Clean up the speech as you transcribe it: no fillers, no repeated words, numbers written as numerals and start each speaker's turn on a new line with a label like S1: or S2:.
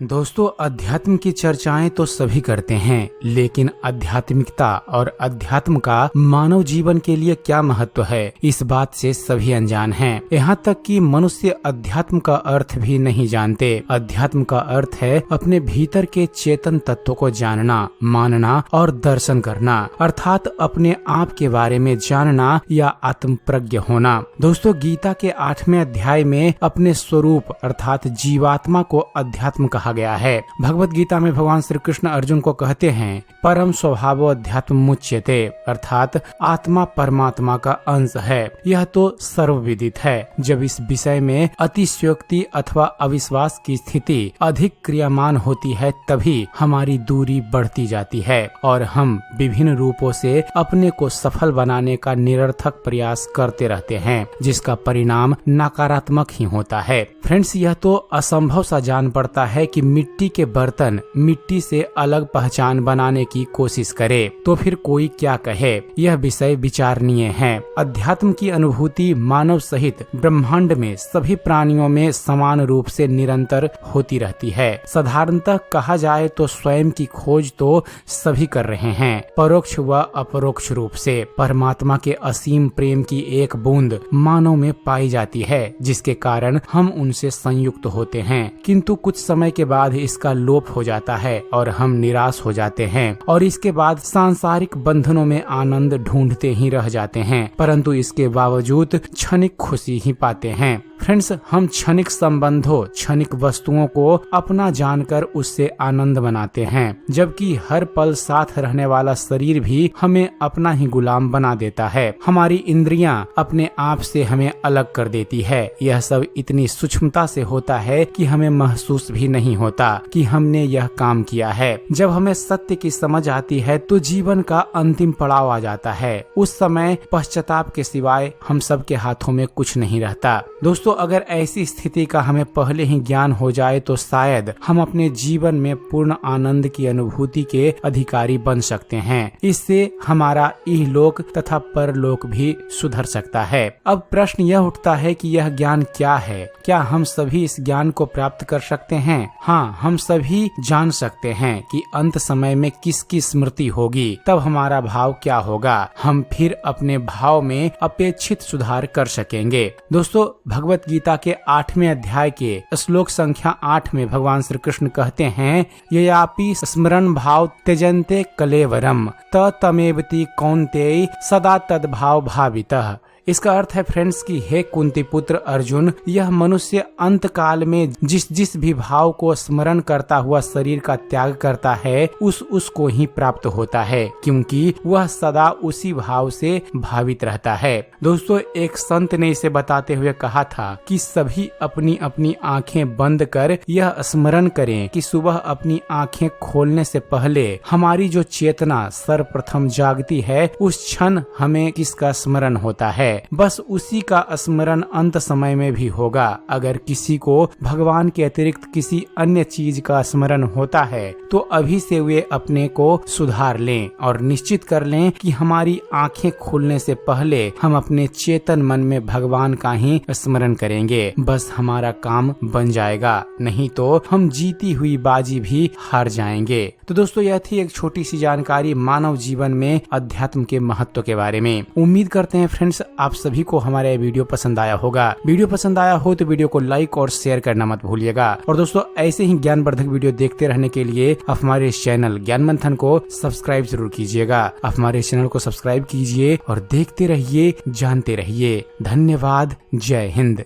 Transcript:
S1: दोस्तों, अध्यात्म की चर्चाएं तो सभी करते हैं, लेकिन आध्यात्मिकता और अध्यात्म का मानव जीवन के लिए क्या महत्व है, इस बात से सभी अनजान हैं। यहाँ तक कि मनुष्य अध्यात्म का अर्थ भी नहीं जानते। अध्यात्म का अर्थ है अपने भीतर के चेतन तत्व को जानना, मानना और दर्शन करना, अर्थात अपने आप के बारे में जानना या आत्म प्रज्ञ होना। दोस्तों, गीता के 8वें अध्याय में अपने स्वरूप अर्थात जीवात्मा को अध्यात्म कहा गया है। भगवत गीता में भगवान श्री कृष्ण अर्जुन को कहते हैं, परम स्वभावो अध्यात्म मुच्यते, अर्थात आत्मा परमात्मा का अंश है। यह तो सर्वविदित है। जब इस विषय में अतिशयोक्ति अथवा अविश्वास की स्थिति अधिक क्रियामान होती है, तभी हमारी दूरी बढ़ती जाती है और हम विभिन्न रूपों से अपने को सफल बनाने का निरर्थक प्रयास करते रहते हैं, जिसका परिणाम नकारात्मक ही होता है। फ्रेंड्स, यह तो असंभव सा जान पड़ता है कि मिट्टी के बर्तन मिट्टी से अलग पहचान बनाने की कोशिश करे तो फिर कोई क्या कहे। यह विषय विचारणीय है। अध्यात्म की अनुभूति मानव सहित ब्रह्मांड में सभी प्राणियों में समान रूप से निरंतर होती रहती है। साधारणतः कहा जाए तो स्वयं की खोज तो सभी कर रहे हैं, परोक्ष व अपरोक्ष रूप से। परमात्मा के असीम प्रेम की एक बूंद मानव में पाई जाती है, जिसके कारण हम उनसे संयुक्त होते हैं, किंतु कुछ समय के बाद इसका लोप हो जाता है और हम निराश हो जाते हैं और इसके बाद सांसारिक बंधनों में आनंद ढूंढते ही रह जाते हैं, परंतु इसके बावजूद क्षणिक खुशी ही पाते हैं। फ्रेंड्स, हम क्षणिक संबंधों, क्षणिक वस्तुओं को अपना जानकर उससे आनंद बनाते हैं, जबकि हर पल साथ रहने वाला शरीर भी हमें अपना ही गुलाम बना देता है। हमारी इंद्रियां अपने आप से हमें अलग कर देती है। यह सब इतनी सूक्ष्मता से होता है कि हमें महसूस भी नहीं होता कि हमने यह काम किया है। जब हमें सत्य की समझ आती है तो जीवन का अंतिम पड़ाव आ जाता है। उस समय पश्चाताप के सिवाय हम सब के हाथों में कुछ नहीं रहता। दोस्तों, अगर ऐसी स्थिति का हमें पहले ही ज्ञान हो जाए तो शायद हम अपने जीवन में पूर्ण आनंद की अनुभूति के अधिकारी बन सकते हैं। इससे हमारा इहलोक तथा परलोक भी सुधर सकता है। अब प्रश्न यह उठता है कि यह ज्ञान क्या है? क्या हम सभी इस ज्ञान को प्राप्त कर सकते हैं? हाँ, हम सभी जान सकते हैं कि अंत समय में किसकी स्मृति होगी, तब हमारा भाव क्या होगा। हम फिर अपने भाव में अपेक्षित सुधार कर सकेंगे। दोस्तों, भगवत गीता के 8वें अध्याय के श्लोक संख्या 8 में भगवान श्री कृष्ण कहते हैं, ययापि स्मरण भाव त्यजन्ते कलेवरम तमेवति कौन्तेय सदा तद्भाव भावितः। इसका अर्थ है फ्रेंड्स कि हे कुंती पुत्र अर्जुन, यह मनुष्य अंत काल में जिस भी भाव को स्मरण करता हुआ शरीर का त्याग करता है, उसको ही प्राप्त होता है, क्योंकि वह सदा उसी भाव से भावित रहता है। दोस्तों, एक संत ने इसे बताते हुए कहा था कि सभी अपनी अपनी आंखें बंद कर यह स्मरण करें कि सुबह अपनी आंखें खोलने से पहले हमारी जो चेतना सर्वप्रथम जागती है, उस क्षण हमें किसका स्मरण होता है। बस उसी का स्मरण अंत समय में भी होगा। अगर किसी को भगवान के अतिरिक्त किसी अन्य चीज का स्मरण होता है तो अभी से वे अपने को सुधार लें और निश्चित कर लें कि हमारी आंखें खुलने से पहले हम अपने चेतन मन में भगवान का ही स्मरण करेंगे। बस हमारा काम बन जाएगा, नहीं तो हम जीती हुई बाजी भी हार जाएंगे। तो दोस्तों, यह थी एक छोटी सी जानकारी मानव जीवन में अध्यात्म के महत्व के बारे में। उम्मीद करते हैं फ्रेंड्स आप सभी को हमारा ये वीडियो पसंद आया होगा। वीडियो पसंद आया हो तो वीडियो को लाइक और शेयर करना मत भूलिएगा। और दोस्तों, ऐसे ही ज्ञानवर्धक वीडियो देखते रहने के लिए आप हमारे इस चैनल ज्ञान मंथन को सब्सक्राइब जरूर कीजिएगा। आप हमारे इस चैनल को सब्सक्राइब कीजिए और देखते रहिए, जानते रहिए। धन्यवाद। जय हिंद।